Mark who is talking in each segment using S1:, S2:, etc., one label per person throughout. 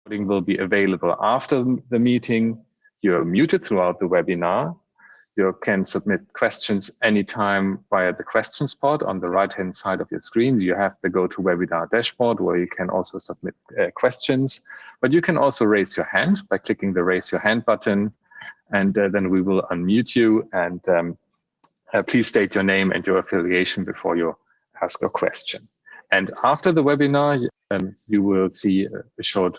S1: recording will be available after the meeting. You're muted throughout the webinar. You can submit questions anytime via the questions pod on the right-hand side of your screen. You have the GoToWebinar dashboard where you can also submit questions, but you can also raise your hand by clicking the raise your hand button, and then we will unmute you, and please state your name and your affiliation before you ask a question. And after the webinar, you will see a short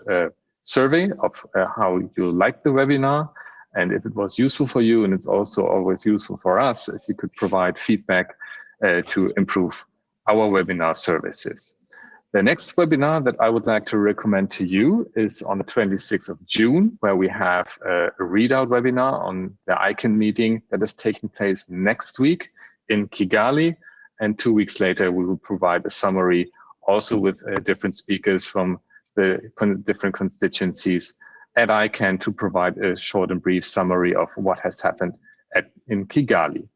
S1: survey of how you liked the webinar. And if it was useful for you, and it's also always useful for us, if you could provide feedback to improve our webinar services. The next webinar that I would like to recommend to you is on the 26th of June, where we have a readout webinar on the ICANN meeting that is taking place next week in Kigali. And 2 weeks later, we will provide a summary also with different speakers from the different constituencies at ICANN to provide a short and brief summary of what has happened in Kigali.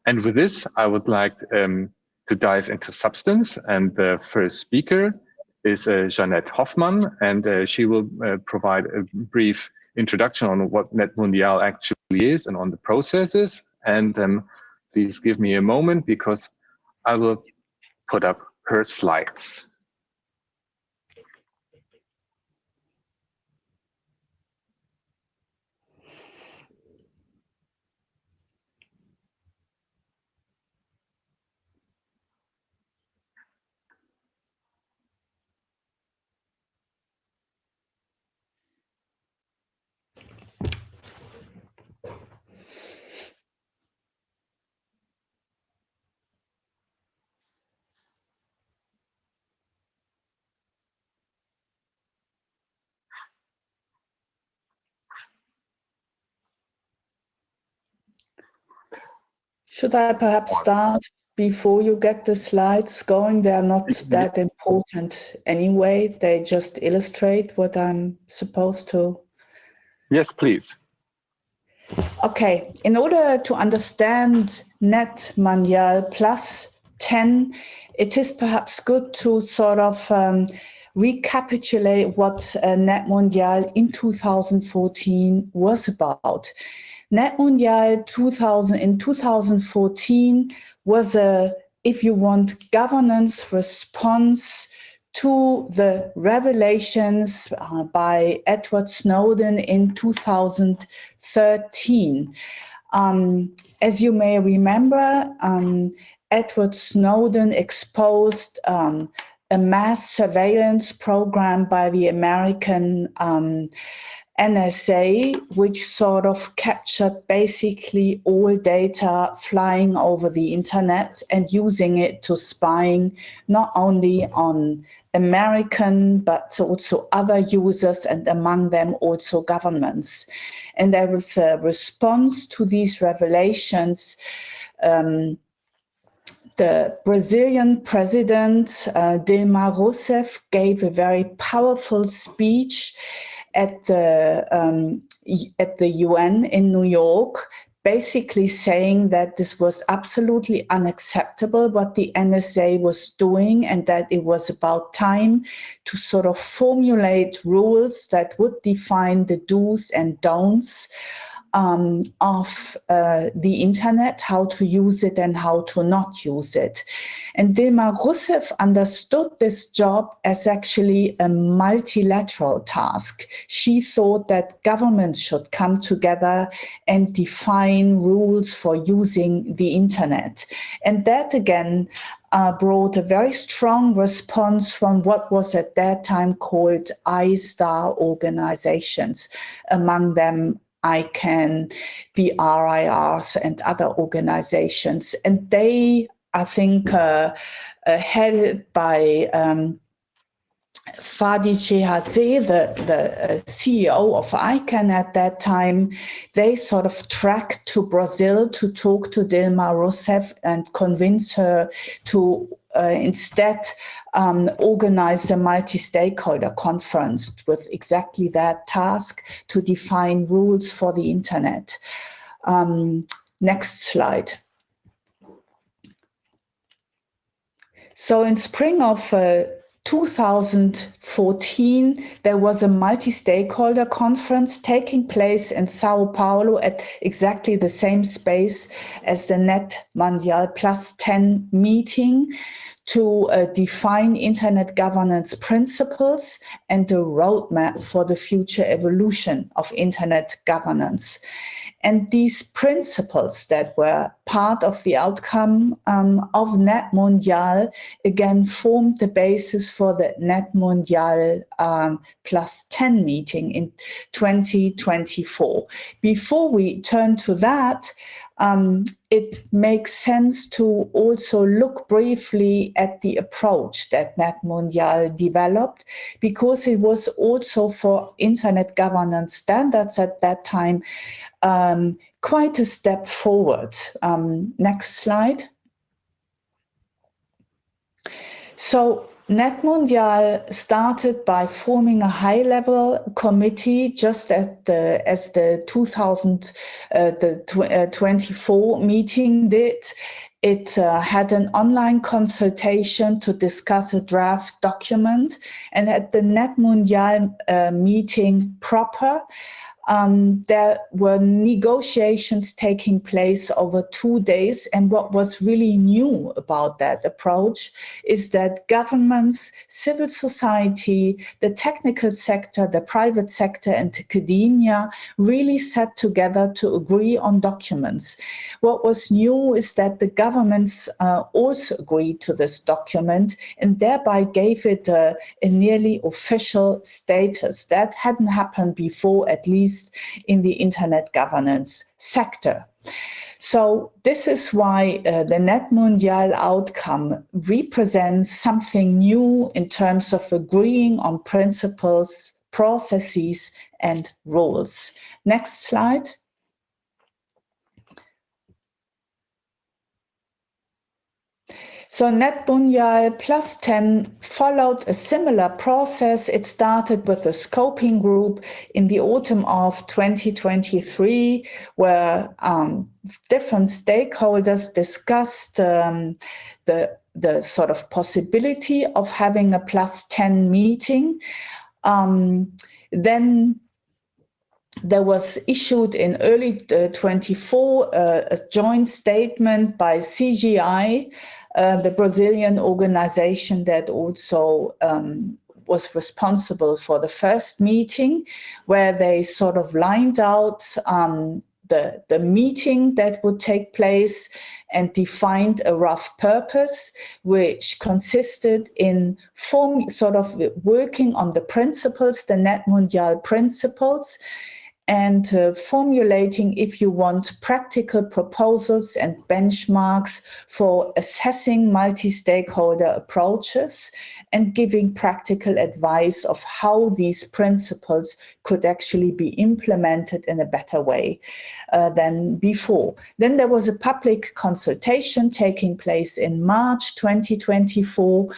S1: And with this, I would like to dive into substance. And the first speaker is Jeanette Hofmann, and she will provide a brief introduction on what NETmundial actually is and on the processes. And please give me a moment because I will put up her slides.
S2: Should I perhaps start before you get the slides going? They're not that important anyway. They just illustrate what I'm supposed to.
S1: Yes, please.
S2: Okay, in order to understand NETmundial+10, it is perhaps good to sort of recapitulate what NETmundial in 2014 was about. NETmundial in 2014 was a, if you want, governance response to the revelations by Edward Snowden in 2013. As you may remember, Edward Snowden exposed a mass surveillance program by the American NSA, which sort of captured basically all data flying over the internet and using it to spying not only on American, but also other users, and among them also governments. And there was a response to these revelations. The Brazilian president, Dilma Rousseff, gave a very powerful speech at the UN in New York, basically saying that this was absolutely unacceptable what the NSA was doing, and that it was about time to sort of formulate rules that would define the do's and don'ts of the internet, how to use it and how to not use it. And Dilma Rousseff understood this job as actually a multilateral task. She thought that governments should come together and define rules for using the internet. And that again brought a very strong response from what was at that time called I-STAR organizations, among them ICANN, the RIRs, and other organizations. And they, I think, headed by Fadi Chehazeh, the CEO of ICANN at that time, they sort of tracked to Brazil to talk to Dilma Rousseff and convince her to instead organize a multi-stakeholder conference with exactly that task, to define rules for the internet. Next slide. So in spring of 2014, there was a multi-stakeholder conference taking place in São Paulo at exactly the same space as the NETmundial+10 meeting to define internet governance principles and a roadmap for the future evolution of internet governance. And these principles that were part of the outcome of NETmundial again formed the basis for the NETmundial+10 meeting in 2024. Before we turn to that, it makes sense to also look briefly at the approach that NETmundial developed, because it was also for internet governance standards at that time quite a step forward. Next slide. So NETmundial started by forming a high-level committee just as the 2024 meeting did. It had an online consultation to discuss a draft document, and at the NETmundial meeting proper, there were negotiations taking place over 2 days. And what was really new about that approach is that governments, civil society, the technical sector, the private sector, and academia really sat together to agree on documents. What was new is that the governments also agreed to this document and thereby gave it a nearly official status. That hadn't happened before, at least in the internet governance sector. So this is why the NETmundial outcome represents something new in terms of agreeing on principles, processes, and rules. Next slide. So NETmundial+10 followed a similar process. It started with a scoping group in the autumn of 2023, where different stakeholders discussed the sort of possibility of having a +10 meeting. Then there was issued in early 24 a joint statement by CGI, the Brazilian organization that also was responsible for the first meeting, where they sort of lined out the meeting that would take place and defined a rough purpose, which consisted in working on the principles, the NETmundial principles, and formulating, if you want, practical proposals and benchmarks for assessing multi-stakeholder approaches and giving practical advice of how these principles could actually be implemented in a better way than before. Then there was a public consultation taking place in March 2024.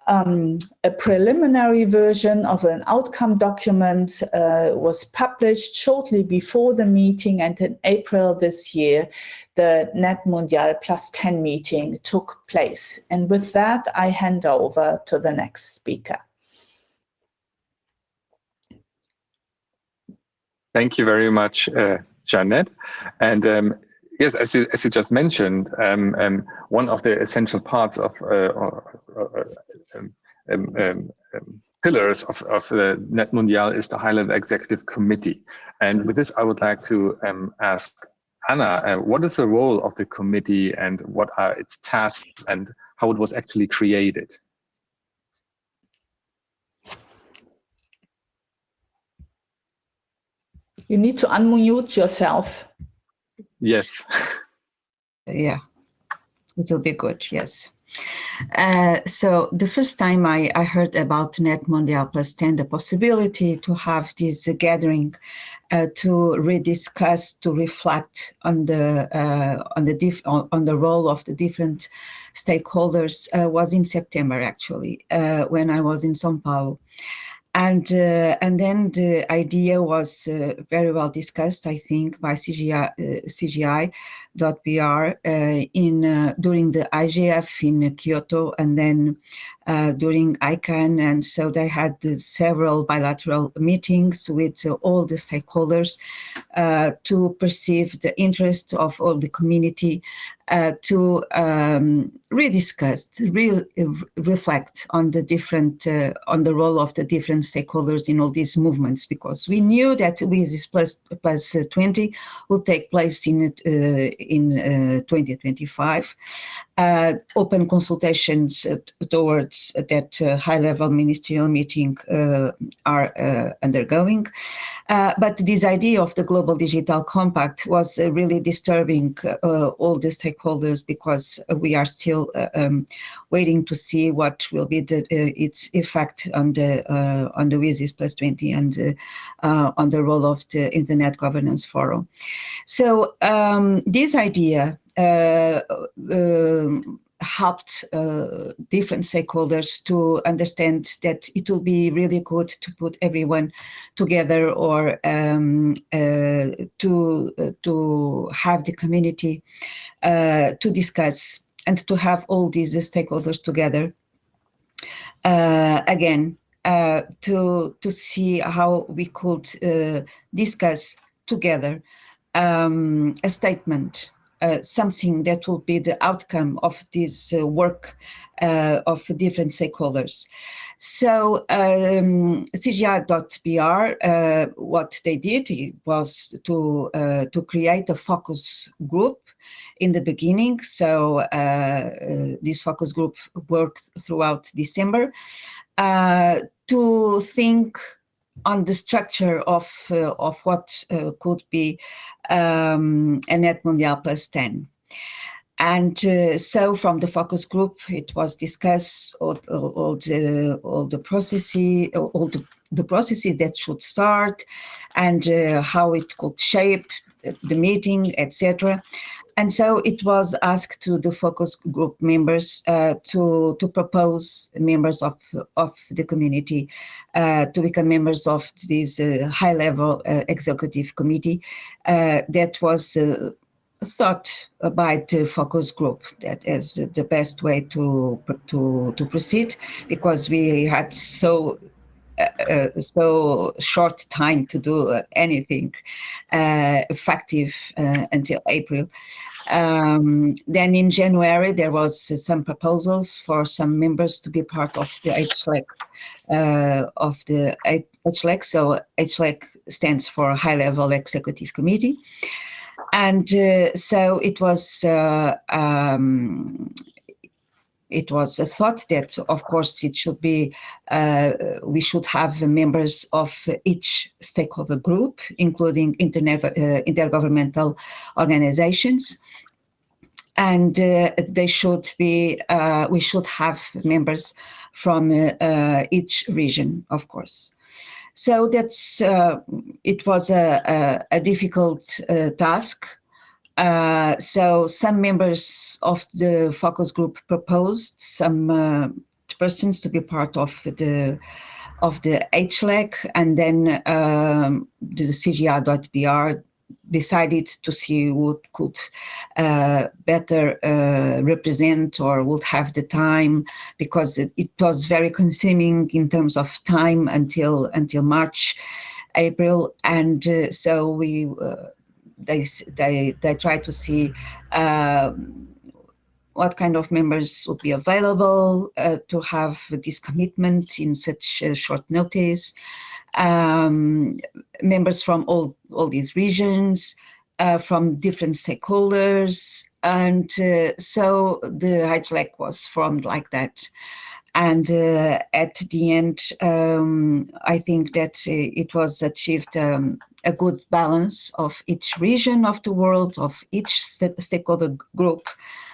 S2: A preliminary version of an outcome document was published shortly before the meeting, and in April this year, the NETmundial+10 meeting took place. And with that, I hand over to the next speaker.
S1: Thank you very much, Jeanette. And yes, as you just mentioned, one of the essential parts of pillars of the NETmundial is the high-level executive committee. And with this, I would like to ask Anna, what is the role of the committee and what are its tasks and how it was actually created?
S2: You need to unmute yourself.
S1: Yes.
S3: Yeah, it will be good, yes. So the first time I heard about NETmundial+10, the possibility to have this gathering to rediscuss, to reflect on the role of the different stakeholders was in September, actually, when I was in São Paulo. And then the idea was very well discussed, I think, by CGI, during the IGF in Kyoto, and then during ICANN. And so they had several bilateral meetings with all the stakeholders to perceive the interest of all the community, to rediscuss, reflect on the different, on the role of the different stakeholders in all these movements, because we knew that WSIS plus 20 will take place in 2025. Open consultations towards that high-level ministerial meeting are undergoing. But this idea of the Global Digital Compact was really disturbing all the stakeholders, because we are still waiting to see what will be its effect on the WSIS plus 20 and on the role of the Internet Governance Forum. So this idea helped different stakeholders to understand that it will be really good to put everyone together, or to have the community to discuss and to have all these stakeholders together again, to see how we could discuss together a statement, something that will be the outcome of this work of different stakeholders. So CGI.br, what they did was to create a focus group in the beginning. So this focus group worked throughout December to think on the structure of what could be a NETmundial plus 10. And so from the focus group, it was discussed all the processes that should start, and how it could shape the meeting, etc. And so it was asked to the focus group members to propose members of the community to become members of this high-level executive committee that was thought by the focus group that is the best way to proceed, because we had so short time to do anything effective until April. Then in January, there was some proposals for some members to be part of the HLEC, HLEC. So HLEC stands for High Level Executive Committee. And so it was a thought that, of course, it should be, we should have members of each stakeholder group, including intergovernmental organizations. And they should be, we should have members from each region, of course. So that's, it was a difficult task. So some members of the focus group proposed some persons to be part of the HLEC, and then the CGI.br decided to see who could better represent, or would have the time, because it was very consuming in terms of time until March, April, and so we they try to see what kind of members would be available to have this commitment in such short notice. Members from all these regions, from different stakeholders, and so the HLEC was formed like that. And at the end, I think that it was achieved a good balance of each region of the world, of each stakeholder group.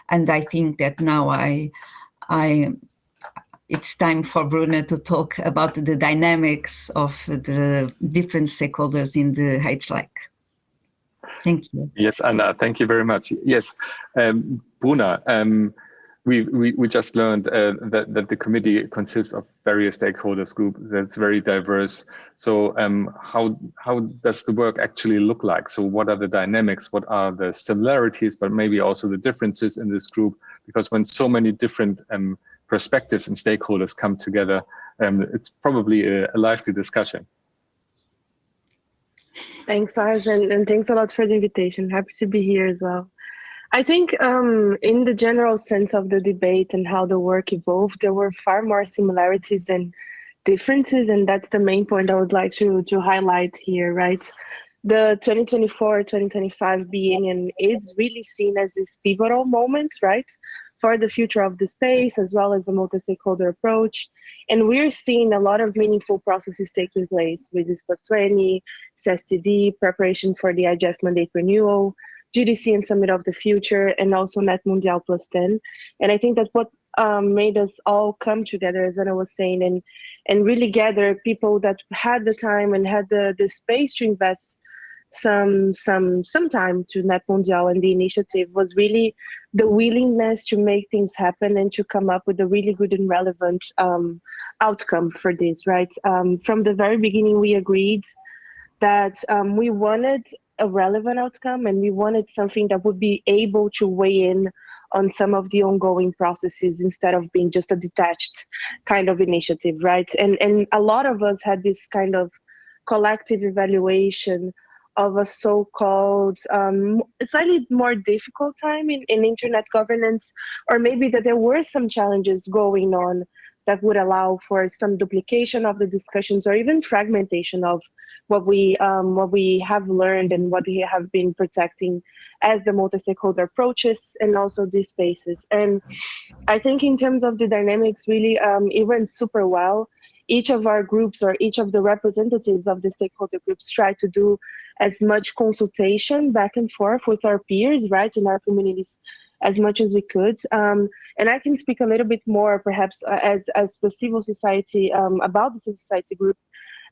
S3: And I think that now it's time for Bruno to talk about the dynamics of the different stakeholders in the HLEC. Thank you.
S1: Yes, Anna, thank you very much. Yes, Bruno, we just learned that the committee consists of various stakeholders groups that's very diverse. So how does the work actually look like? So what are the dynamics? What are the similarities, but maybe also the differences in this group? Because when so many different perspectives and stakeholders come together, it's probably a lively discussion.
S4: Thanks, Lars, and thanks a lot for the invitation. Happy to be here as well. I think in the general sense of the debate and how the work evolved, there were far more similarities than differences, and that's the main point I would like to highlight here, right? The 2024-2025 biennium is really seen as this pivotal moment, right, for the future of the space, as well as the multi-stakeholder approach. And we're seeing a lot of meaningful processes taking place with this +20, CSTD, preparation for the IGF mandate renewal, GDC and Summit of the Future, and also NETmundial+10. And I think that what made us all come together, as Anna was saying, and really gather people that had the time and had the space to invest some time to NETmundial and the initiative was really the willingness to make things happen and to come up with a really good and relevant outcome for this, right? From the very beginning, we agreed that we wanted a relevant outcome, and we wanted something that would be able to weigh in on some of the ongoing processes instead of being just a detached kind of initiative, right? And a lot of us had this kind of collective evaluation of a so-called slightly more difficult time in internet governance, or maybe that there were some challenges going on that would allow for some duplication of the discussions or even fragmentation of what we have learned and what we have been protecting as the multi-stakeholder approaches and also these spaces. And I think in terms of the dynamics, really, it went super well. Each of our groups or each of the representatives of the stakeholder groups tried to do as much consultation back and forth with our peers, right, in our communities as much as we could. And I can speak a little bit more perhaps as the civil society, about the civil society group,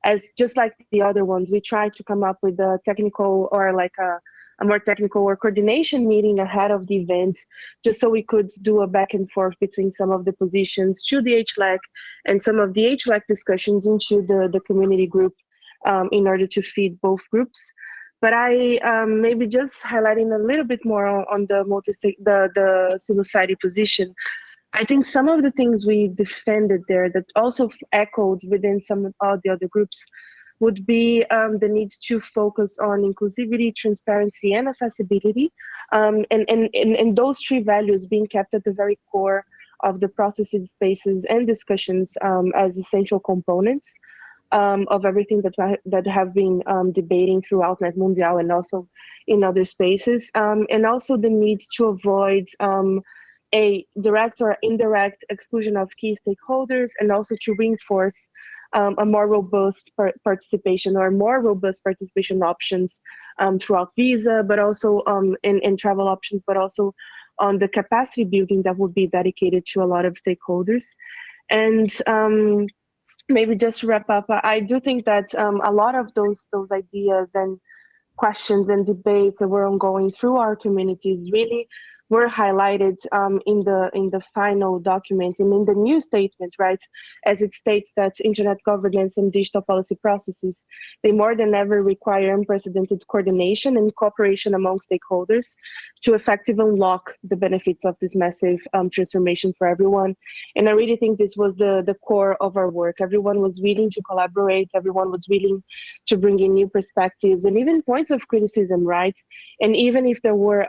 S4: as just like the other ones, we tried to come up with a technical or like a more technical or coordination meeting ahead of the event, just so we could do a back and forth between some of the positions to the HLEC and some of the HLEC discussions into the community group in order to feed both groups. But I maybe just highlighting a little bit more on the civil society position. I think some of the things we defended there that also echoed within some of the other groups would be the need to focus on inclusivity, transparency, and accessibility, and those three values being kept at the very core of the processes, spaces, and discussions as essential components of everything that have been debating throughout NETmundial and also in other spaces, and also the need to avoid a direct or indirect exclusion of key stakeholders, and also to reinforce a more robust participation or more robust participation options throughout visa, but also in travel options, but also on the capacity building that would be dedicated to a lot of stakeholders. And maybe just to wrap up, I do think that a lot of those ideas and questions and debates that were ongoing through our communities really were highlighted in the final document and in the new statement, right? As it states that internet governance and digital policy processes, they more than ever require unprecedented coordination and cooperation among stakeholders to effectively unlock the benefits of this massive transformation for everyone. And I really think this was the core of our work. Everyone was willing to collaborate, everyone was willing to bring in new perspectives and even points of criticism, right? And even if there were,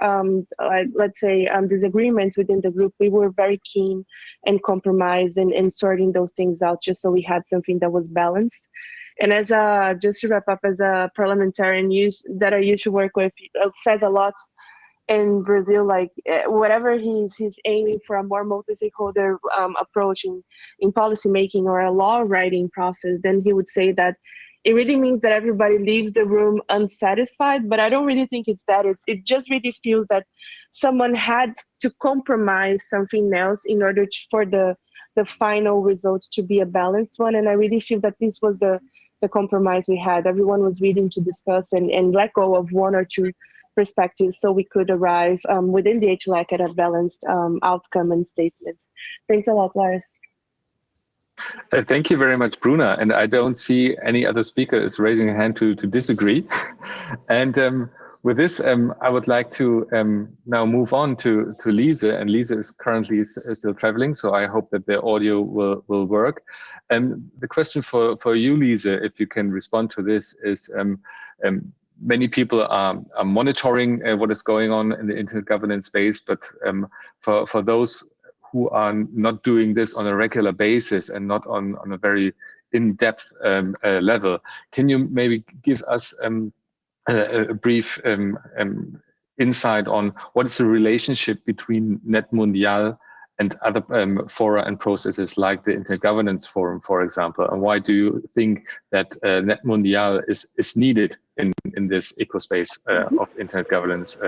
S4: let's say, disagreements within the group, we were very keen and compromise and sorting those things out just so we had something that was balanced. And as just to wrap up, as a parliamentarian that I used to work with, says a lot in Brazil, like whatever he's aiming for a more multi-stakeholder approach in policy making or a law writing process, then he would say that it really means that everybody leaves the room unsatisfied, but I don't really think it's that. It just really feels that someone had to compromise something else in order for the final result to be a balanced one. And I really feel that this was the compromise we had. Everyone was willing to discuss and let go of one or two perspectives, so we could arrive within the HLEC at a balanced outcome and statement. Thanks a lot, Lars.
S1: Thank you very much, Bruna. And I don't see any other speaker is raising a hand to disagree. And with this, I would like to now move on to Lise. And Lise is currently still traveling, so I hope that the audio will work. And the question for you, Lise, if you can respond to this, is many people are monitoring what is going on in the internet governance space, but for those who are not doing this on a regular basis and not on a very in-depth level, can you maybe give us a brief insight on what is the relationship between NETmundial and other fora and processes like the Internet Governance Forum, for example, and why do you think that NETmundial is needed in this ecospace of internet governance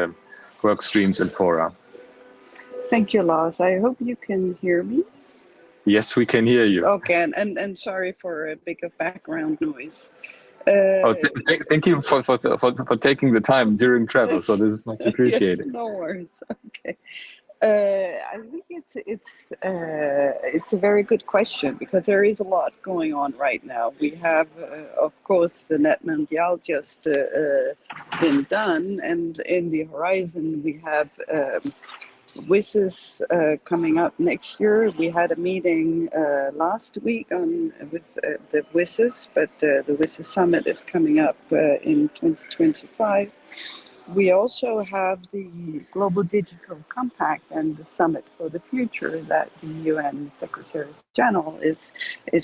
S1: work streams and fora?
S5: Thank you, Lars. I hope you can hear me.
S1: Yes, we can hear you.
S5: Okay, and sorry for a bit of background noise.
S1: Thank you for taking the time during travel. So this is much appreciated.
S5: Yes, no worries. Okay. I think it's a very good question, because there is a lot going on right now. We have, of course, the NETmundial just been done, and in the horizon we have WSIS coming up next year. We had a meeting last week with the WSIS, but the WSIS summit is coming up in 2025. We also have the Global Digital Compact and the Summit for the Future that the UN Secretary General is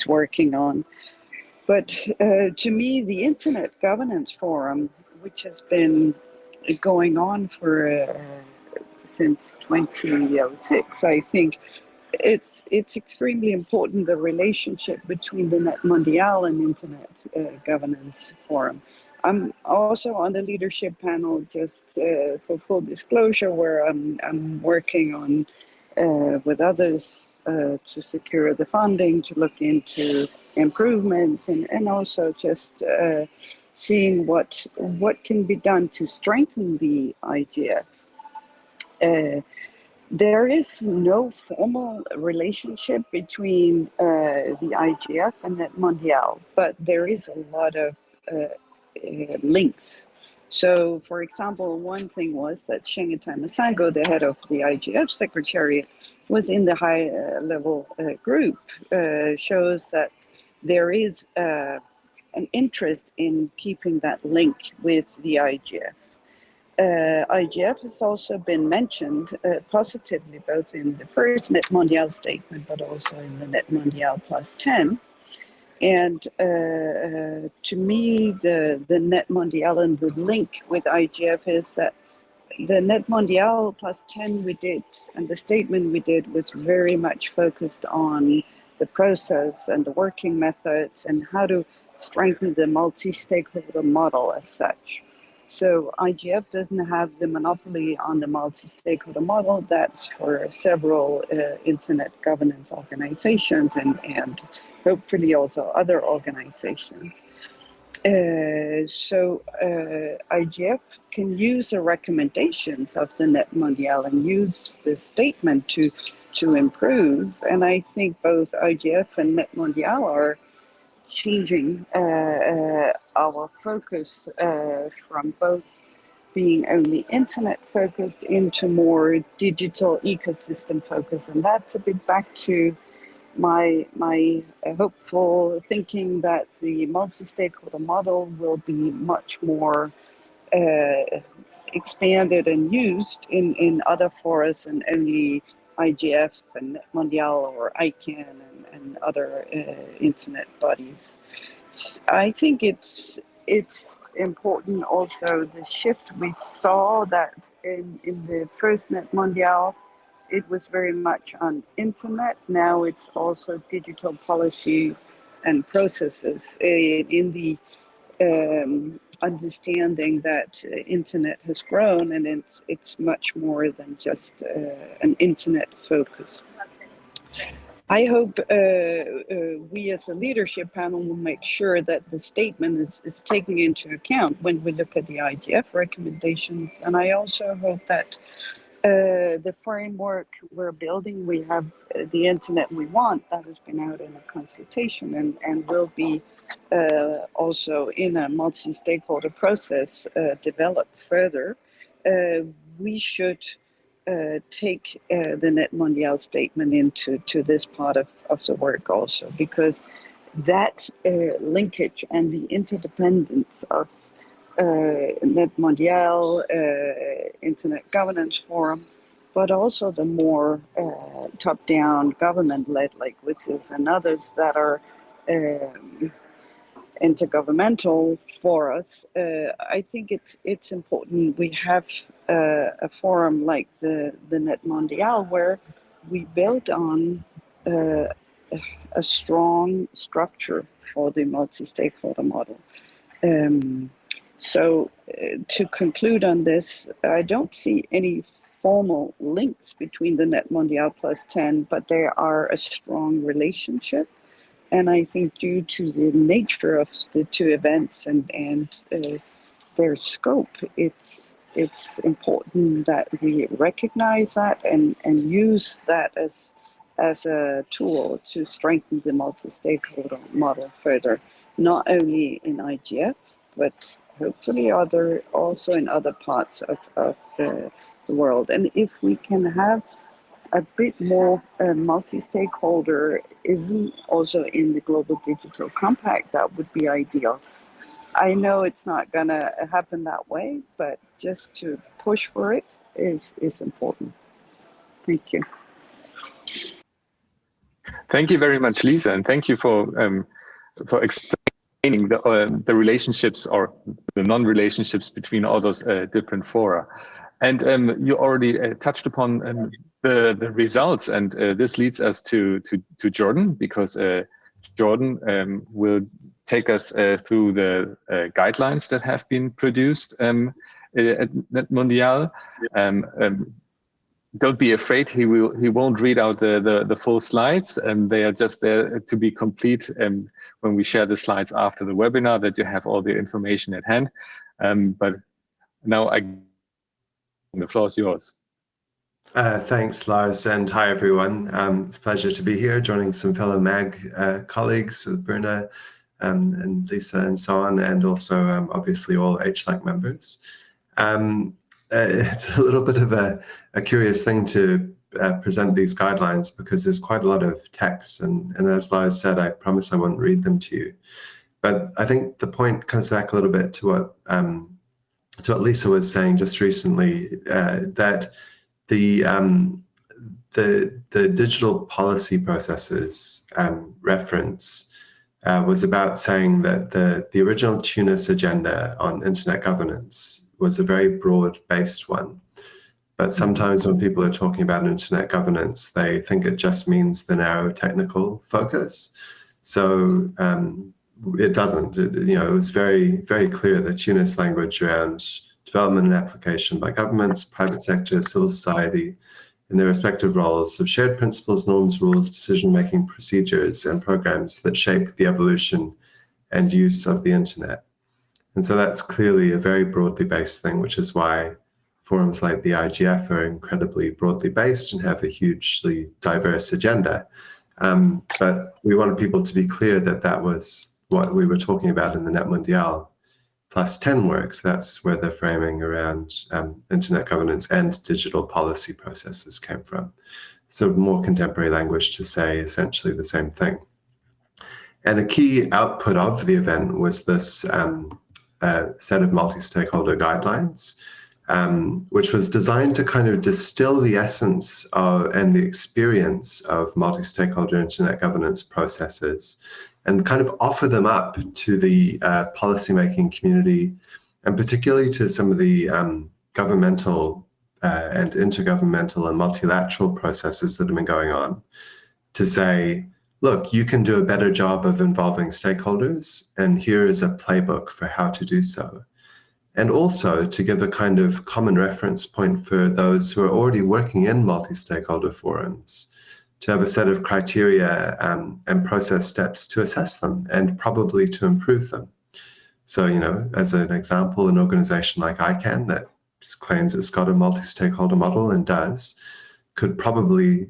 S5: working on. But to me, the Internet Governance Forum, which has been going on for since 2006, I think it's extremely important, the relationship between the NETmundial and Internet Governance Forum. I'm also on the leadership panel, just for full disclosure, where I'm working on with others to secure the funding, to look into improvements, and also just seeing what can be done to strengthen the IGF. There is no formal relationship between the IGF and NETmundial, but there is a lot of links. So, for example, one thing was that Jeanette, the head of the IGF Secretariat, was in the high-level group, shows that there is an interest in keeping that link with the IGF. IGF has also been mentioned positively, both in the first NETmundial statement, but also in the NETmundial+10. And to me, the NETmundial and the link with IGF is that the NETmundial+10 we did, and the statement we did, was very much focused on the process and the working methods and how to strengthen the multi-stakeholder model as such. So IGF doesn't have the monopoly on the multi-stakeholder model. That's for several internet governance organizations and hopefully also other organizations. So IGF can use the recommendations of the NETmundial and use the statement to improve. And I think both IGF and NETmundial are changing our focus from both being only internet focused into more digital ecosystem focus. And that's a bit back to my hopeful thinking that the multi-stakeholder model will be much more expanded and used in other forums than only IGF and NETmundial or ICANN and other internet bodies. I think it's important also the shift we saw that in the first NETmundial, it was very much on internet. Now it's also digital policy and processes in the understanding that internet has grown, and it's much more than just an internet focus. I hope we as a leadership panel will make sure that the statement is taken into account when we look at the IGF recommendations. And I also hope that the framework we're building, we have the internet we want, that has been out in a consultation and will be also in a multi-stakeholder process developed further. We should take the NETmundial statement into this part of the work also, because that linkage and the interdependence of NETmundial, Internet Governance Forum, but also the more top-down government-led, like WSIS and others that are intergovernmental for us. I think it's important we have a forum like the NETmundial where we build on a strong structure for the multi-stakeholder model. So to conclude on this, I don't see any formal links between the NETmundial+10, but there are a strong relationship. And I think due to the nature of the two events and their scope, it's important that we recognize that and use that as a tool to strengthen the multi-stakeholder model further, not only in IGF, but hopefully also in other parts of the world. And if we can have a bit more multi-stakeholderism also in the Global Digital Compact, that would be ideal. I know it's not going to happen that way, but just to push for it is important. Thank you.
S1: Thank you very much, Lise, and thank you for explaining the relationships or the non-relationships between all those different fora. And you already touched upon the results, and this leads us to Jordan, because Jordan will take us through the guidelines that have been produced at NETmundial. Don't be afraid, he won't read out the full slides, and they are just there to be complete when we share the slides after the webinar, that you have all the information at hand. But now the floor is yours.
S6: Thanks, Lars, and hi, everyone. It's a pleasure to be here, joining some fellow MAG colleagues, Bruna and Lisa and so on, and also obviously all HLEC members. It's a little bit of a curious thing to present these guidelines, because there's quite a lot of text, and as Lars said, I promise I won't read them to you. But I think the point comes back a little bit to what Lisa was saying just recently, that the digital policy processes reference was about saying that the original Tunis agenda on internet governance was a very broad-based one. But sometimes when people are talking about internet governance, they think it just means the narrow technical focus. So it doesn't. It was very, very clear the Tunis language around development and application by governments, private sector, civil society, in their respective roles of shared principles, norms, rules, decision-making procedures, and programs that shape the evolution and use of the internet. And so that's clearly a very broadly based thing, which is why forums like the IGF are incredibly broadly based and have a hugely diverse agenda. But we wanted people to be clear that that was what we were talking about in the NETmundial+10 works. That's where the framing around internet governance and digital policy processes came from. So more contemporary language to say essentially the same thing. And a key output of the event was this set of multi-stakeholder guidelines, which was designed to kind of distill the essence of and the experience of multi-stakeholder internet governance processes and kind of offer them up to the policymaking community, and particularly to some of the governmental and intergovernmental and multilateral processes that have been going on, to say, look, you can do a better job of involving stakeholders, and here is a playbook for how to do so. And also to give a kind of common reference point for those who are already working in multi-stakeholder forums, to have a set of criteria and process steps to assess them and probably to improve them. So, you know, as an example, an organization like ICANN that claims it's got a multi-stakeholder model and does, could probably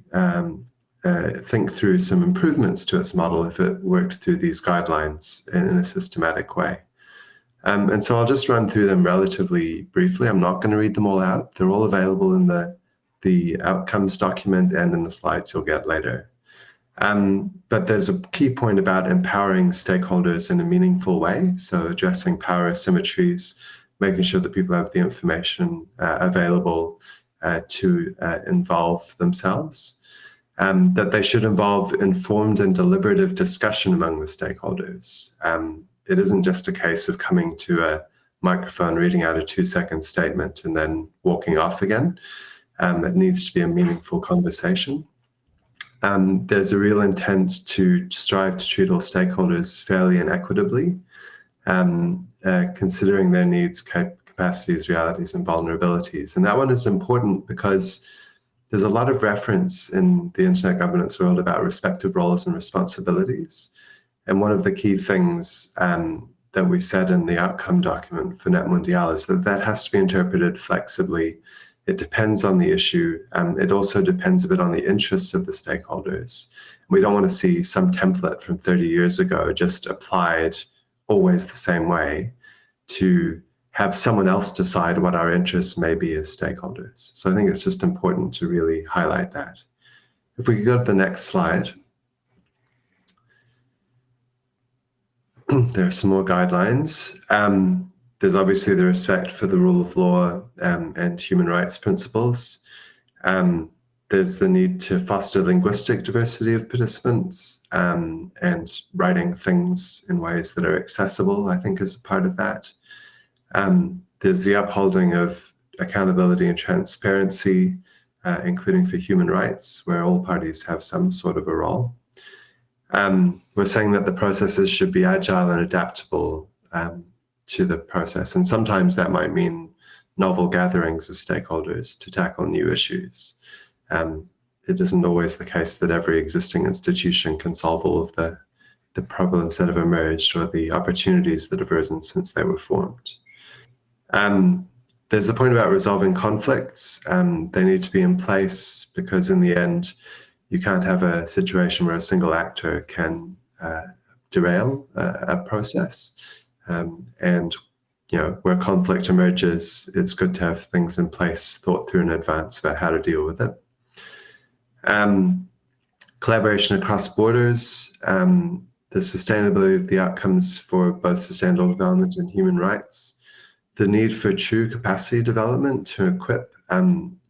S6: think through some improvements to its model if it worked through these guidelines in a systematic way. And so I'll just run through them relatively briefly. I'm not going to read them all out. They're all available in the outcomes document and in the slides you'll get later. But there's a key point about empowering stakeholders in a meaningful way. So addressing power asymmetries, making sure that people have the information available to involve themselves. That they should involve informed and deliberative discussion among the stakeholders. It isn't just a case of coming to a microphone, reading out a 2-second statement and then walking off again. It needs to be a meaningful conversation. There's a real intent to strive to treat all stakeholders fairly and equitably, considering their needs, capacities, realities, and vulnerabilities. And that one is important because there's a lot of reference in the internet governance world about respective roles and responsibilities. And one of the key things that we said in the outcome document for NETmundial is that that has to be interpreted flexibly. It depends on the issue. It also depends a bit on the interests of the stakeholders. We don't want to see some template from 30 years ago just applied always the same way to have someone else decide what our interests may be as stakeholders. So I think it's just important to really highlight that. If we could go to the next slide. There are some more guidelines. There's obviously the respect for the rule of law and human rights principles. There's the need to foster linguistic diversity of participants and writing things in ways that are accessible, I think, is a part of that. There's the upholding of accountability and transparency, including for human rights, where all parties have some sort of a role. We're saying that the processes should be agile and adaptable to the process. And sometimes that might mean novel gatherings of stakeholders to tackle new issues. It isn't always the case that every existing institution can solve all of the problems that have emerged or the opportunities that have arisen since they were formed. There's the point about resolving conflicts. They need to be in place because in the end, you can't have a situation where a single actor can derail a process. And you know, where conflict emerges, it's good to have things in place thought through in advance about how to deal with it. Collaboration across borders, the sustainability of the outcomes for both sustainable development and human rights, the need for true capacity development to equip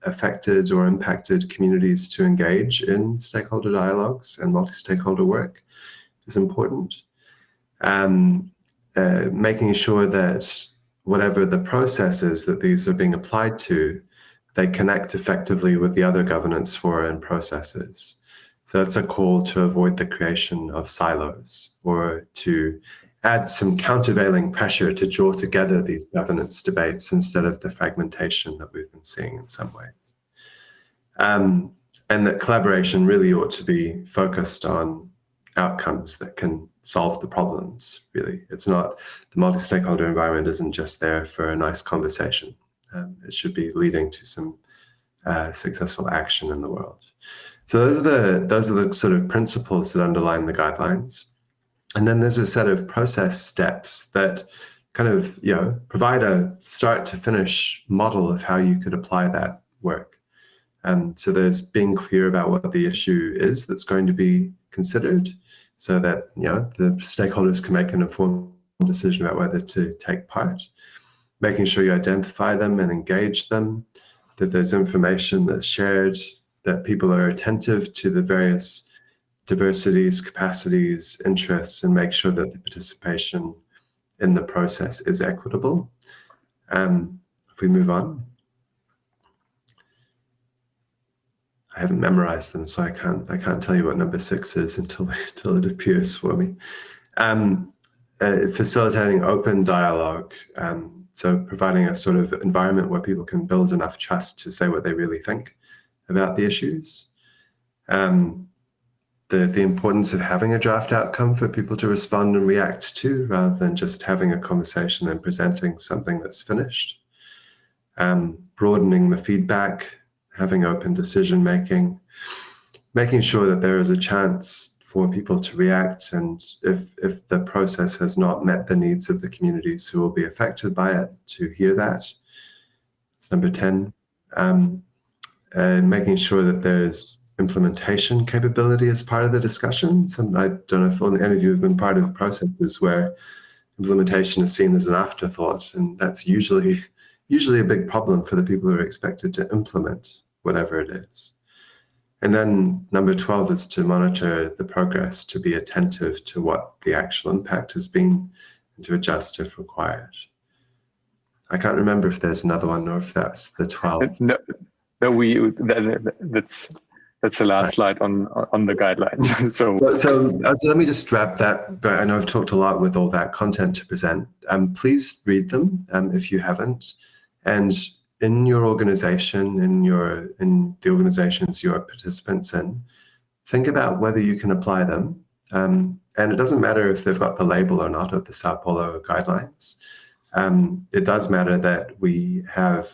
S6: affected or impacted communities to engage in stakeholder dialogues and multi-stakeholder work is important. Making sure that whatever the process is that these are being applied to, they connect effectively with the other governance fora and processes. So that's a call to avoid the creation of silos or to add some countervailing pressure to draw together these governance debates instead of the fragmentation that we've been seeing in some ways. And that collaboration really ought to be focused on outcomes that can solve the problems, really. It's not, the multi-stakeholder environment isn't just there for a nice conversation. It should be leading to some successful action in the world. So those are the sort of principles that underline the guidelines. And then there's a set of process steps that kind of, you know, provide a start to finish model of how you could apply that work. So there's being clear about what the issue is that's going to be considered so that, you know, the stakeholders can make an informed decision about whether to take part. Making sure you identify them and engage them, that there's information that's shared, that people are attentive to the various diversities, capacities, interests, and make sure that the participation in the process is equitable. If we move on. I haven't memorized them, so I can't tell you what number 6 is until it appears for me. Facilitating open dialogue, so providing a sort of environment where people can build enough trust to say what they really think about the issues. the importance of having a draft outcome for people to respond and react to, rather than just having a conversation and presenting something that's finished. Broadening the feedback, having open decision making, making sure that there is a chance for people to react, and if the process has not met the needs of the communities who will be affected by it, to hear that. It's number 10. Making sure that there's implementation capability as part of the discussion. I don't know if any of you have been part of processes where implementation is seen as an afterthought, and that's usually a big problem for the people who are expected to implement whatever it is. And then number 12 is to monitor the progress, to be attentive to what the actual impact has been, and to adjust if required. I can't remember if there's another one or if that's the 12.
S1: No, that's the last slide on the guidelines. So
S6: let me just wrap that. But I know I've talked a lot with all that content to present. Please read them if you haven't, and in your organization, in the organizations you're participants in, think about whether you can apply them. And it doesn't matter if they've got the label or not of the São Paulo guidelines. It does matter that we have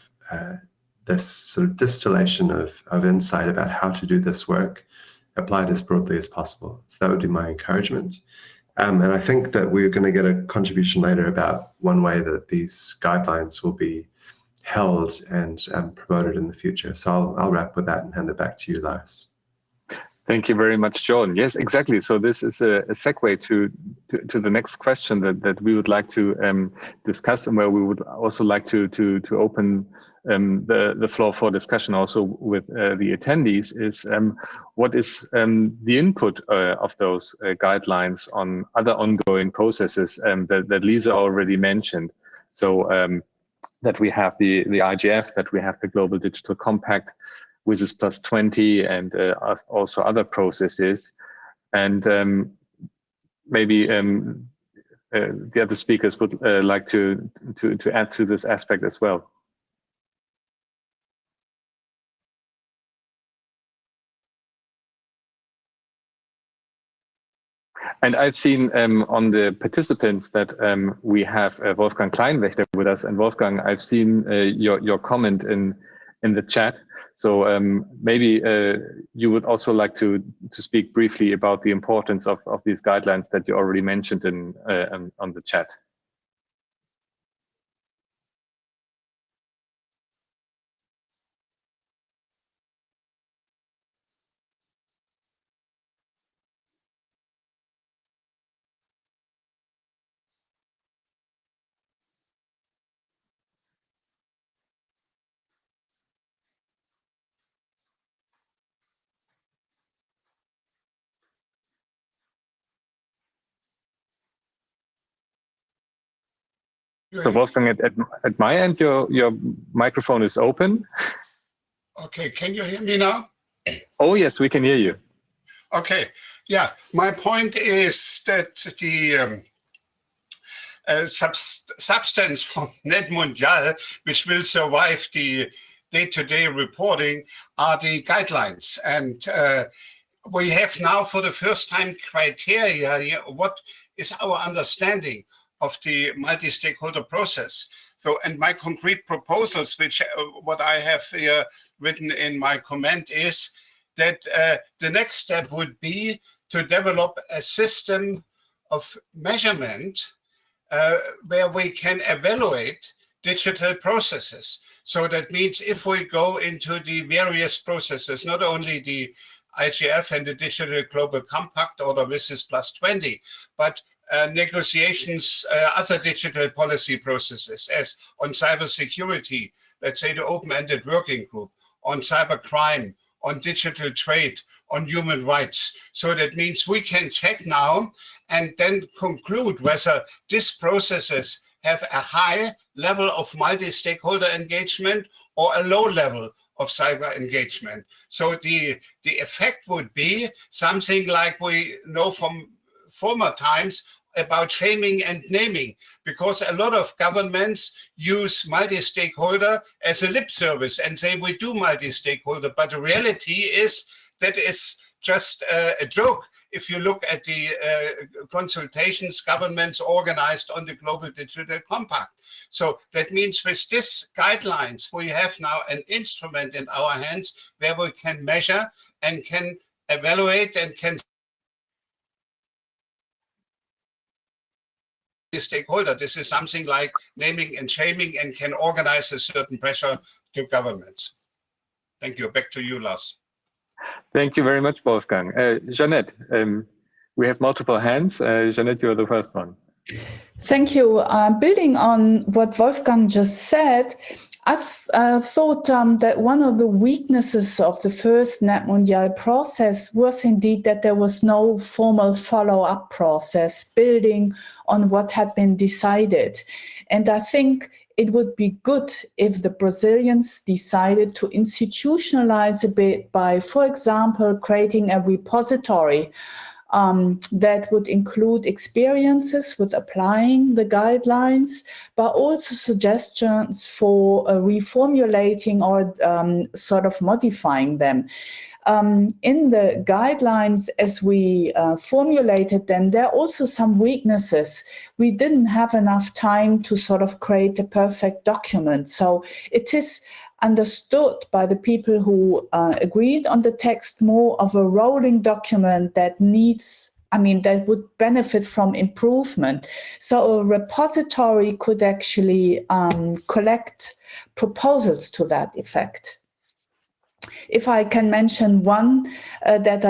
S6: this sort of distillation of insight about how to do this work applied as broadly as possible. So that would be my encouragement. And I think that we're going to get a contribution later about one way that these guidelines will be held and promoted in the future. So I'll wrap with that and hand it back to you, Lars.
S1: Thank you very much, John. Yes, exactly. So this is a segue to the next question that we would like to discuss, and where we would also like to open the floor for discussion also with the attendees, is what is the input of those guidelines on other ongoing processes that Lise already mentioned. So that we have the IGF, that we have the Global Digital Compact, WSIS +20, and also other processes. And maybe the other speakers would like to add to this aspect as well. And I've seen on the participants that we have Wolfgang Kleinwächter with us. And Wolfgang, I've seen your comment in the chat. So maybe you would also like to speak briefly about the importance of these guidelines that you already mentioned on the chat. So Wolfgang, at my end, your microphone is open.
S7: Okay, can you hear me now?
S1: Oh yes, we can hear you.
S7: Okay, yeah, my point is that the substance from NETmundial, which will survive the day-to-day reporting, are the guidelines. And we have now for the first time criteria. What is our understanding of the multi-stakeholder process? So, and my concrete proposals, which what I have here written in my comment, is that the next step would be to develop a system of measurement where we can evaluate digital processes. So that means if we go into the various processes, not only the IGF and the Digital Global Compact or the WSIS +20, but negotiations, other digital policy processes, as on cybersecurity, let's say the open-ended working group, on cybercrime, on digital trade, on human rights. So that means we can check now and then conclude whether these processes have a high level of multi-stakeholder engagement or a low level of cyber engagement. So the effect would be something like we know from former times about shaming and naming, because a lot of governments use multi-stakeholder as a lip service and say we do multi-stakeholder, but the reality is that is just a joke if you look at the consultations governments organized on the Global Digital Compact. So that means with this guidelines, we have now an instrument in our hands where we can measure and can evaluate and can stakeholder. This is something like naming and shaming and can organize a certain pressure to governments. Thank you. Back to you, Lars.
S1: Thank you very much, Wolfgang. Jeanette, we have multiple hands. Jeanette, you're the first one.
S2: Thank you. Building on what Wolfgang just said, I've thought that one of the weaknesses of the first NETmundial process was indeed that there was no formal follow-up process building on what had been decided. And I think it would be good if the Brazilians decided to institutionalize a bit by, for example, creating a repository that would include experiences with applying the guidelines, but also suggestions for reformulating or sort of modifying them. In the guidelines, as we formulated them, there are also some weaknesses. We didn't have enough time to sort of create a perfect document. So it is understood by the people who agreed on the text more of a rolling document that needs, that would benefit from improvement. So a repository could actually collect proposals to that effect. If I can mention one that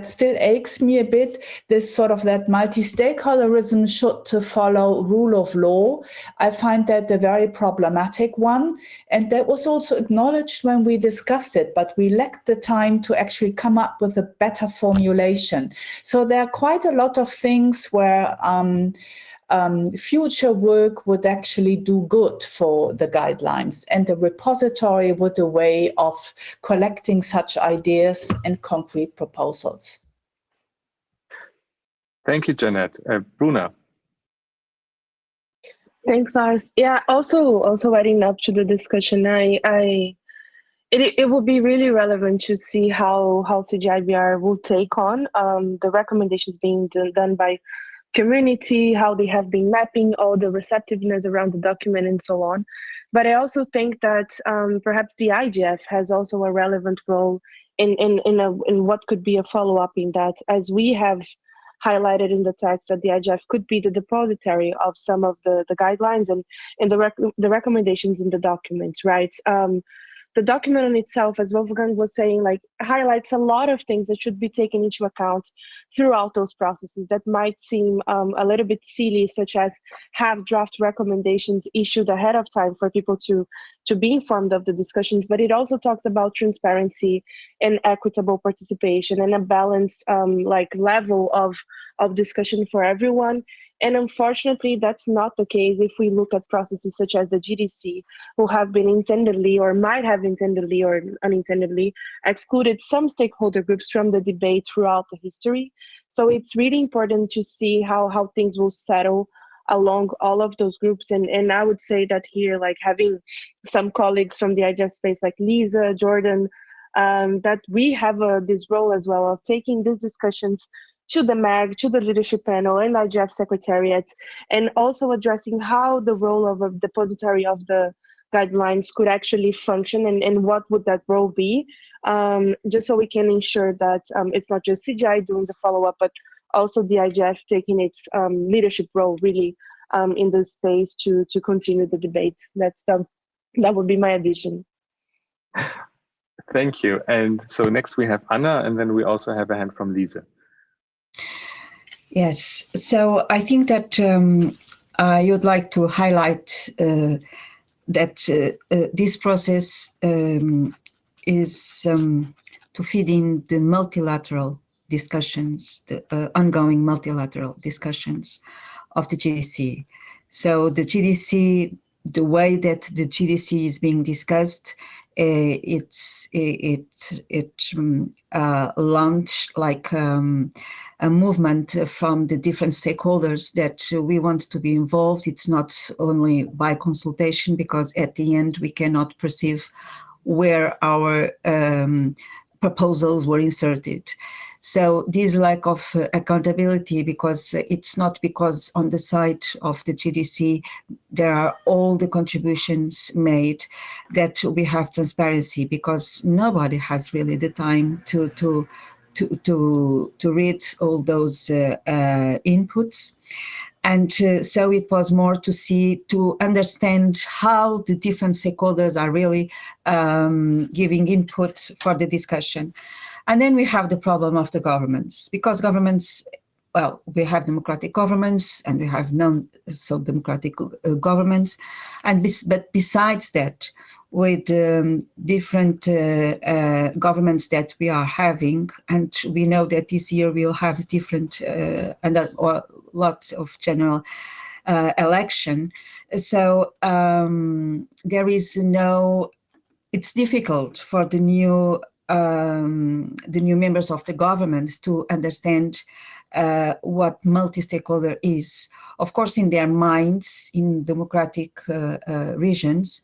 S2: still aches me a bit, this sort of that multi-stakeholderism should follow rule of law. I find that a very problematic one. And that was also acknowledged when we discussed it, but we lacked the time to actually come up with a better formulation. So there are quite a lot of things where future work would actually do good for the guidelines, and the repository would a way of collecting such ideas and concrete proposals.
S1: Thank you, Jeanette. Bruna.
S4: Thanks, Lars. Yeah, also adding up to the discussion, it will be really relevant to see how CGIBR will take on the recommendations being done by community, how they have been mapping all the receptiveness around the document and so on. But I also think that perhaps the IGF has also a relevant role in what could be a follow-up in that, as we have highlighted in the text that the IGF could be the depository of some of the guidelines and the recommendations in the document, right? The document on itself, as Wolfgang was saying, like highlights a lot of things that should be taken into account throughout those processes that might seem a little bit silly, such as have draft recommendations issued ahead of time for people to be informed of the discussions. But it also talks about transparency and equitable participation and a balanced level of discussion for everyone. And unfortunately, that's not the case if we look at processes such as the GDC, who have been intendedly or might have intendedly or unintendedly excluded some stakeholder groups from the debate throughout the history. So it's really important to see how things will settle along all of those groups. And I would say that here, like having some colleagues from the IGF space like Lise, Jordan, that we have this role as well of taking these discussions to the MAG, to the leadership panel and IGF secretariat, and also addressing how the role of a depository of the guidelines could actually function and what would that role be, just so we can ensure that it's not just CGI doing the follow-up, but also the IGF taking its leadership role really in this space to continue the debate. That would be my addition.
S1: Thank you. And so next we have Anna, and then we also have a hand from Lise.
S3: Yes, so I think that I would like to highlight that this process is to feed in the multilateral discussions, the ongoing multilateral discussions of the GDC. So the GDC, the way that the GDC is being discussed, it launched like a movement from the different stakeholders that we want to be involved. It's not only by consultation, because at the end we cannot perceive where our proposals were inserted. So this lack of accountability, because it's not because on the side of the GDC there are all the contributions made that we have transparency, because nobody has really the time to read all those inputs. And so it was more to understand how the different stakeholders are really giving input for the discussion. And then we have the problem of the governments, because governments, well, we have democratic governments and we have non-so-democratic governments. But besides that, with different governments that we are having, and we know that this year we'll have different or lots of general election. So there is it's difficult for the new members of the government to understand what multi-stakeholder is. Of course, in their minds, in democratic regions,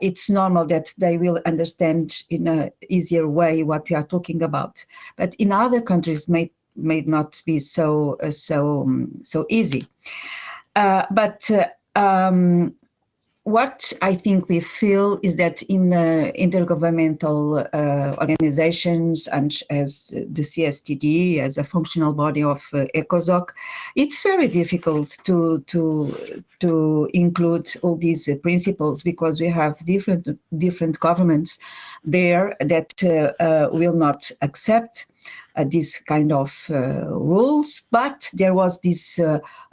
S3: it's normal that they will understand in an easier way what we are talking about. But in other countries, may not be so easy. What I think we feel is that in intergovernmental organizations, and as the CSTD, as a functional body of ECOSOC, it's very difficult to include all these principles, because we have different governments there that will not accept this kind of rules. But there was this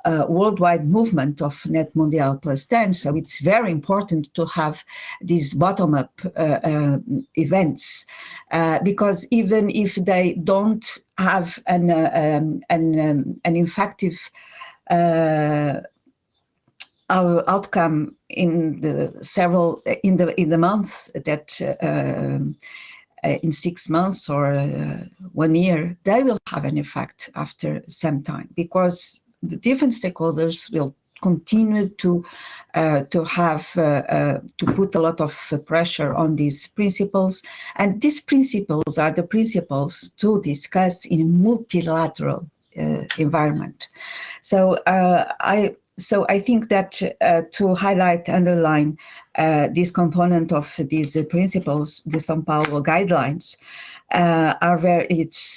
S3: worldwide movement of NETmundial+10, so it's very important to have these bottom-up events, because even if they don't have an effective outcome in the month that in 6 months or 1 year, they will have an effect after some time, because the different stakeholders will continue to put a lot of pressure on these principles, and these principles are the principles to discuss in a multilateral environment. So I think that to highlight, underline this component of these principles, the São Paulo guidelines,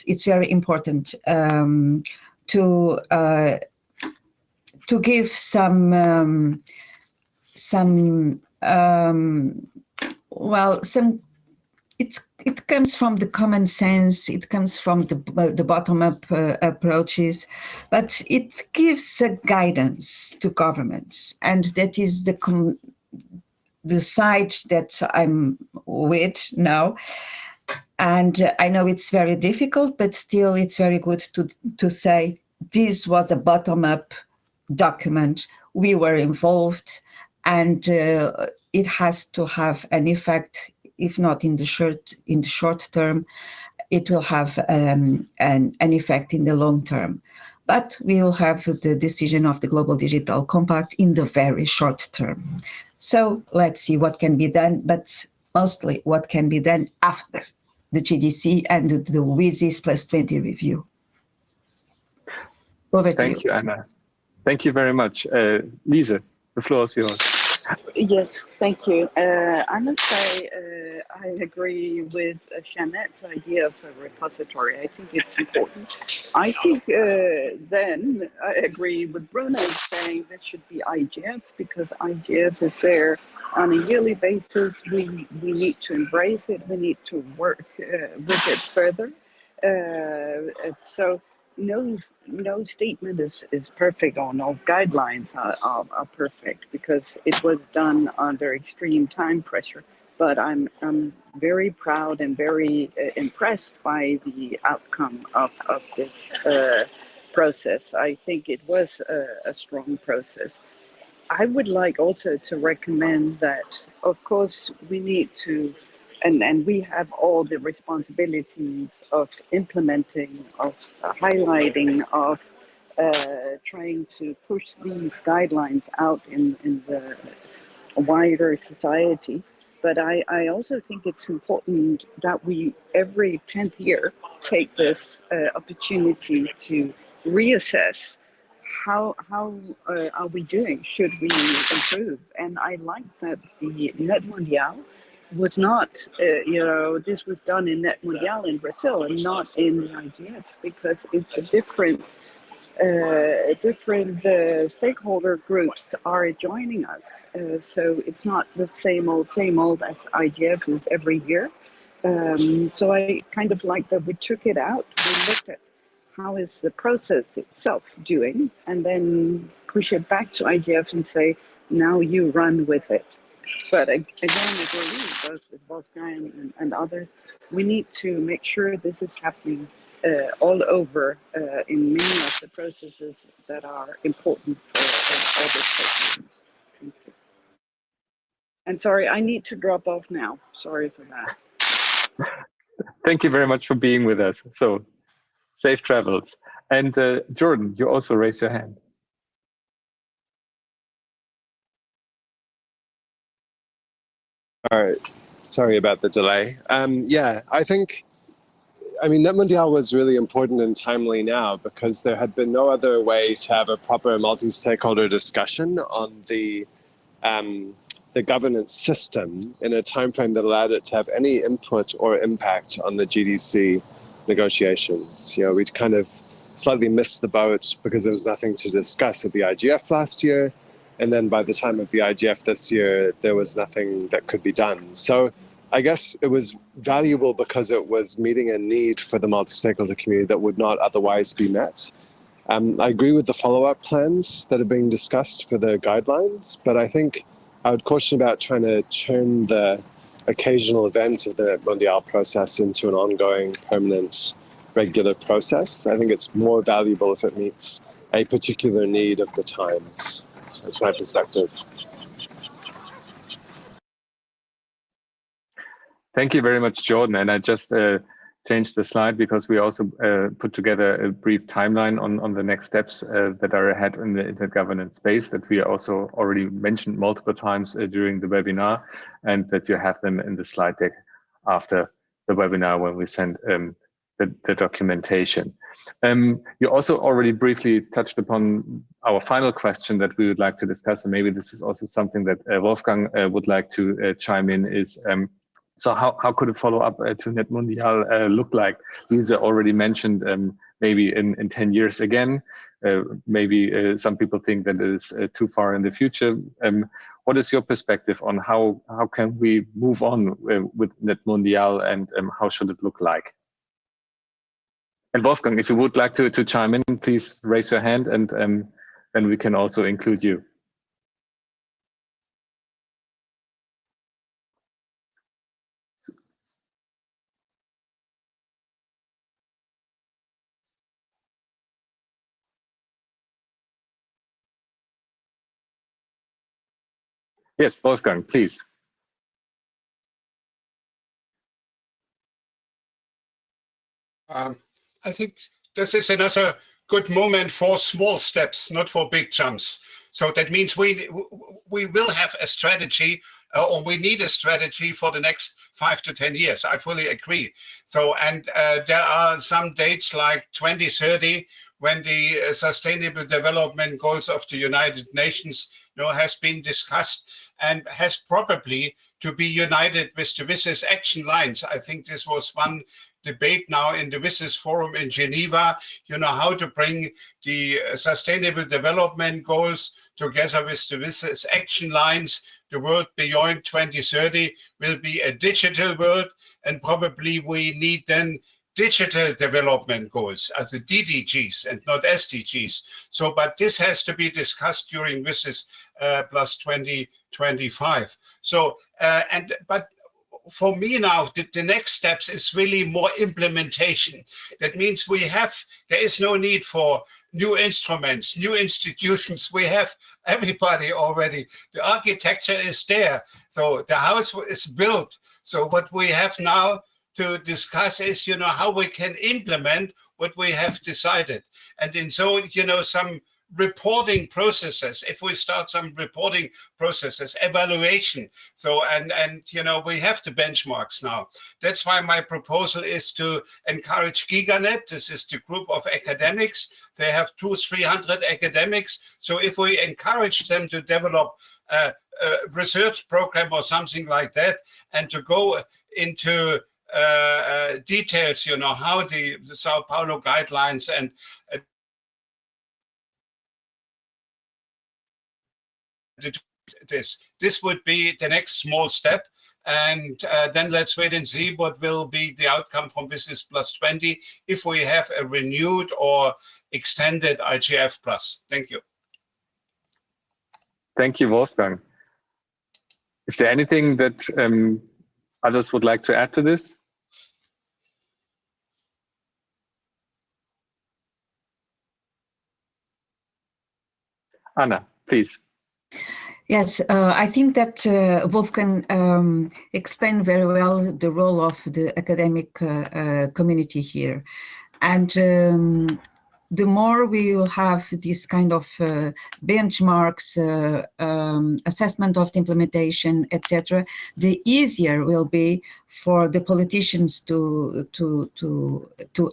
S3: it's very important to give some it comes from the common sense, it comes from the bottom-up approaches, but it gives a guidance to governments, and that is the side that I'm with now. And I know it's very difficult, but still it's very good to say this was a bottom-up document. We were involved, and it has to have an effect. If not in the short term, it will have an effect in the long term. But we will have the decision of the Global Digital Compact in the very short term. So let's see what can be done, but mostly what can be done after the GDC and the WSIS +20 review. Over to you.
S1: Thank you, Anna. Thank you very much. Lise, the floor is yours.
S5: Yes, thank you. I must say I agree with Jeanette's idea of a repository. I think it's important. I think then I agree with Bruno saying this should be IGF, because IGF is there on a yearly basis. We need to embrace it. We need to work with it further. So no statement is perfect, or no guidelines are perfect, because it was done under extreme time pressure. But I'm very proud and very impressed by the outcome of this process. I think it was a strong process. I would like also to recommend that, of course, we need to, and we have all the responsibilities of implementing, of highlighting, of trying to push these guidelines out in the wider society. But I also think it's important that we, every 10th year, take this opportunity to reassess how are we doing? Should we improve? And I like that the NETmundial was not, this was done in NETmundial in Brazil and not in the IGF, because it's a different stakeholder groups are joining us. So it's not the same old as IGF is every year. So I kind of like that we took it out. We looked at how is the process itself doing, and then push it back to IGF and say, now you run with it. But again, I believe both with Wolfgang and others, we need to make sure this is happening all over in many of the processes that are important for all the stakeholders. Thank you. And sorry, I need to drop off now. Sorry for that.
S1: Thank you very much for being with us. So safe travels. And Jordan, you also raised your hand.
S8: All right, sorry about the delay. Yeah, I mean, NETmundial was really important and timely now because there had been no other way to have a proper multi-stakeholder discussion on the governance system in a timeframe that allowed it to have any input or impact on the GDC negotiations. We'd kind of slightly missed the boat because there was nothing to discuss at the IGF last year. And then by the time of the IGF this year, there was nothing that could be done. So I guess it was valuable because it was meeting a need for the multi-stakeholder community that would not otherwise be met. I agree with the follow-up plans that are being discussed for the guidelines, but I think I would caution about trying to turn the occasional event of the NETmundial process into an ongoing, permanent, regular process. I think it's more valuable if it meets a particular need of the times. That's my perspective.
S1: Thank you very much, Jordan. And I just changed the slide because we also put together a brief timeline on the next steps that are ahead in the intergovernance space that we also already mentioned multiple times during the webinar, and that you have them in the slide deck after the webinar when we send the documentation. You also already briefly touched upon our final question that we would like to discuss, and maybe this is also something that Wolfgang would like to chime in, is so how could a follow-up to NETmundial look like? Lise already mentioned maybe in 10 years again. Maybe some people think that it is too far in the future. What is your perspective on how can we move on with NETmundial, and how should it look like? And Wolfgang, if you would like to chime in, please raise your hand, and then we can also include you. Yes, Wolfgang, please.
S7: I think this is another good moment for small steps, not for big jumps. So that means we will have a strategy, or we need a strategy for the next 5 to 10 years. I fully agree. So, and there are some dates like 2030 when the Sustainable Development Goals of the United Nations has been discussed and has probably to be united with the WSIS action lines. I think this was one debate now in the WSIS forum in Geneva, how to bring the Sustainable Development Goals together with the WSIS action lines. The world beyond 2030 will be a digital world, and probably we need then digital development goals, as the DDGs and not SDGs. So, but this has to be discussed during WSIS plus 2025. So, but for me now, the next steps is really more implementation. That means there is no need for new instruments, new institutions. We have everybody already. The architecture is there. So the house is built. So what we have now to discuss is, how we can implement what we have decided. And in so, some reporting processes, if we start some reporting processes, evaluation, so and you know, we have the benchmarks now. That's why my proposal is to encourage GigaNet. This is the group of academics. They have 200-300 academics. So if we encourage them to develop a research program or something like that, and to go into details, you know, how the Sao Paulo guidelines and this would be the next small step, and then let's wait and see what will be the outcome from Business Plus 20 if we have a renewed or extended IGF Plus. Thank you.
S1: Thank you, Wolfgang. Is there anything that others would like to add to this? Anna, please.
S3: Yes, I think that Wolfgang explained very well the role of the academic community here. And the more we will have this kind of benchmarks, assessment of the implementation, etc., the easier will be for the politicians to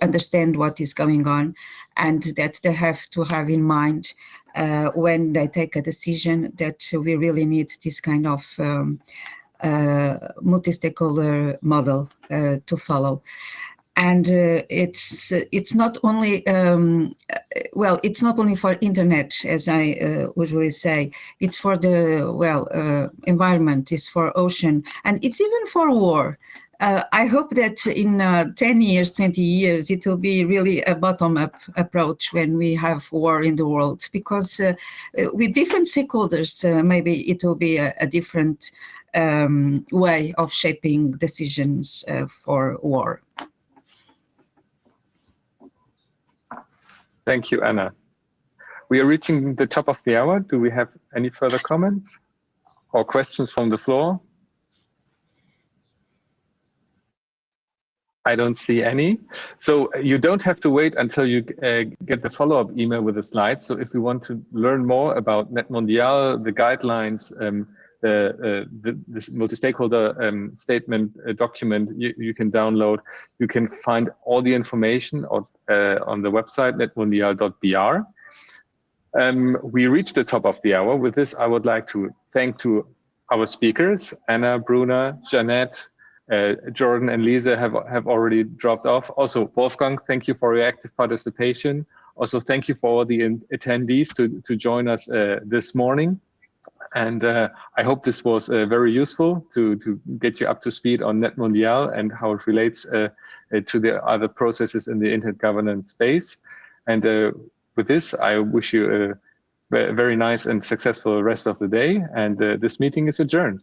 S3: understand what is going on, and that they have to have in mind when they take a decision that we really need this kind of multi-stakeholder model to follow. And it's not only well, it's not only for internet, as I usually say. It's for the environment. It's for ocean, and it's even for war. I hope that in 10 years, 20 years, it will be really a bottom-up approach when we have war in the world, because with different stakeholders, maybe it will be a different way of shaping decisions for war.
S1: Thank you, Anna. We are reaching the top of the hour. Do we have any further comments or questions from the floor? I don't see any. So you don't have to wait until you get the follow-up email with the slides. So if you want to learn more about NETmundial, the guidelines, this multi-stakeholder statement document you can download. You can find all the information on the website netmundial.br. We reached the top of the hour. With this, I would like to thank to our speakers, Anna, Bruna, Jeanette, Jordan and Lise have already dropped off. Also, Wolfgang, thank you for your active participation. Also, thank you for all the attendees to join us this morning. And I hope this was very useful to get you up to speed on NETmundial and how it relates to the other processes in the internet governance space. And with this, I wish you a very nice and successful rest of the day. And this meeting is adjourned.